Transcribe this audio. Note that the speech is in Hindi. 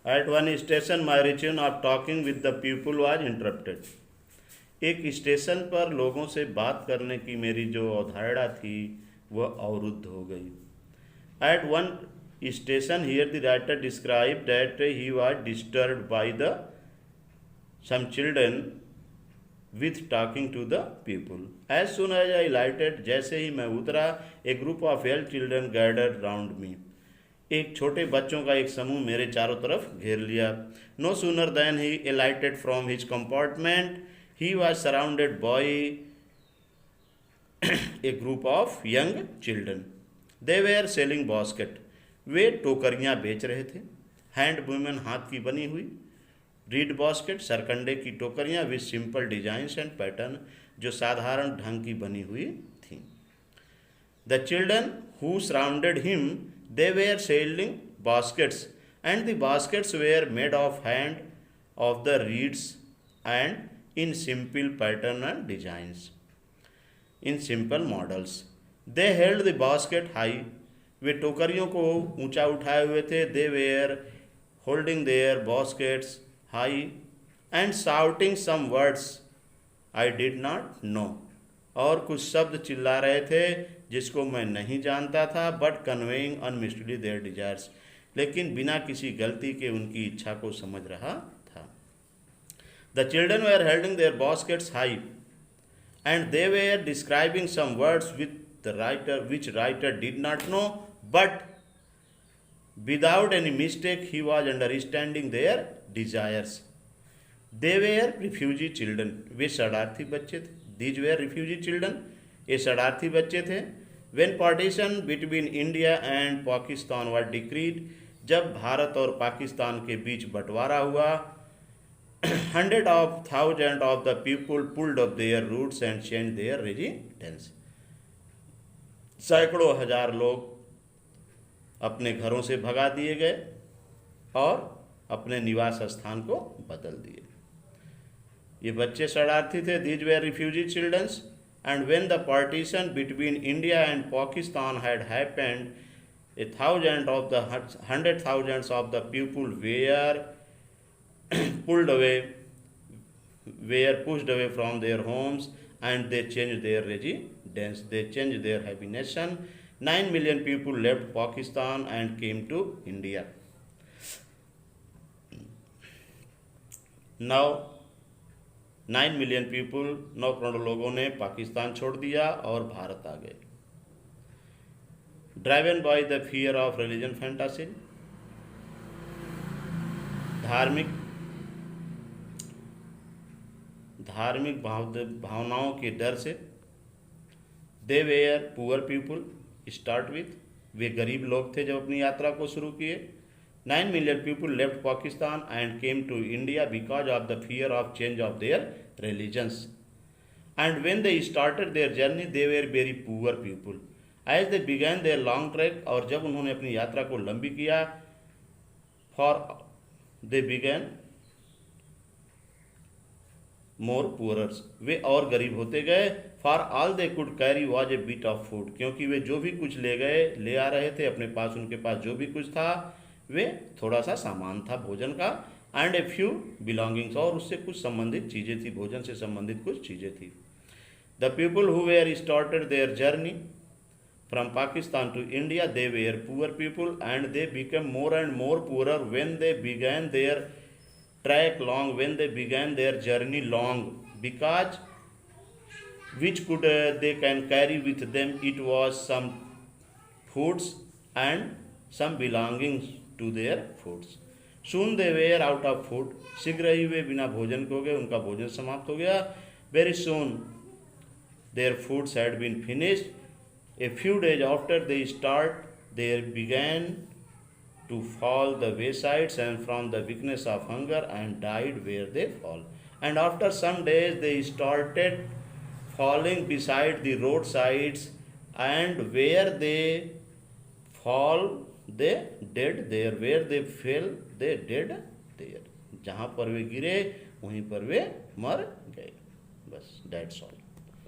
At one station, my routine of talking with the people was interrupted. एक स्टेशन पर लोगों से बात करने की मेरी जो अवधारणा थी वह अवरुद्ध हो गई. At one station, here the writer described that he was disturbed by the some children with talking to the people. As soon as I alighted, जैसे ही मैं उतरा, a group of young children gathered round me. एक छोटे बच्चों का एक समूह मेरे चारों तरफ घेर लिया. No sooner than he alighted from his compartment, he was surrounded by a group of young children. They were selling basket. वे टोकरियाँ बेच रहे थे. हैंड वुमेन हाथ की बनी हुई. रीड बास्केट सरकंडे की टोकरियाँ with simple designs and pattern जो साधारण ढंग की बनी हुई थी. The children who surrounded him they were selling baskets and the baskets were made of hand of the reeds and in simple pattern and designs in simple models. They held the basket high. वे टोकरियों को ऊंचा उठाए हुए थे. They were holding their baskets high and shouting some words I did not know. और कुछ शब्द चिल्ला रहे थे जिसको मैं नहीं जानता था. बट कन्वेइंग अनमिस्टेडली देयर डिजायर्स, लेकिन बिना किसी गलती के उनकी इच्छा को समझ रहा था. The children were holding their baskets high and they were describing some words with the writer which writer did not know, but without any mistake he was understanding their desires. They were refugee children, वे शरणार्थी बच्चे थे. दीज वेयर रिफ्यूजी चिल्ड्रन, ये शरणार्थी बच्चे थे. When partition between India and Pakistan was decreed, जब भारत और पाकिस्तान के बीच बंटवारा हुआ, 100,000 of the people pulled up their roots and changed their residence. सैकड़ों हजार लोग अपने घरों से भगा दिए गए और अपने निवास स्थान को बदल दिए. ये बच्चे शरणार्थी थे. These were refugee childrens. And when the partition between India and Pakistan had happened, 100,000 of the people were pushed away from their homes and they changed their residence. They changed their habitation. 9 million people left Pakistan and came to India. Now 9 million people, 9 crore लोगों ने पाकिस्तान छोड़ दिया और भारत आ गए. Driven by the fear of religion fantasy, धार्मिक भावनाओं के डर से. They were poor people start with, वे गरीब लोग थे जब अपनी यात्रा को शुरू किए. 9 million people left Pakistan and came to India because of the fear of change of their religions. And when they started their journey, they were very poor people. As they began their long trek, और जब उन्होंने अपनी यात्रा को लंबी किया, they began more poorer, वे और गरीब होते गए. For all they could carry was a bit of food, क्योंकि वे जो भी कुछ ले आ रहे थे अपने पास, उनके पास जो भी कुछ था वे थोड़ा सा सामान था भोजन का. एंड ए फ्यू बिलोंगिंग्स, और उससे कुछ संबंधित चीज़ें थी, भोजन से संबंधित कुछ चीज़ें थी. The people who were started their journey from Pakistan to India, they were poor people and they become more and more poorer when they began their track long, when they began their journey long, because which could they can carry with them, it was some foods and some belongings to their foods. Soon they were out of food, शीघ्र ही वे बिना भोजन के हो गए, उनका भोजन समाप्त हो गया. Very soon their foods had been finished. A few days after they start, they began to fall the waysides and from the weakness of hunger and died where they fall. And after some days they started falling beside the roadsides, and where they fall they dead there, where they fell they dead there. जहाँ पर वे गिरे वहीं पर वे मर गए. बस, that's all.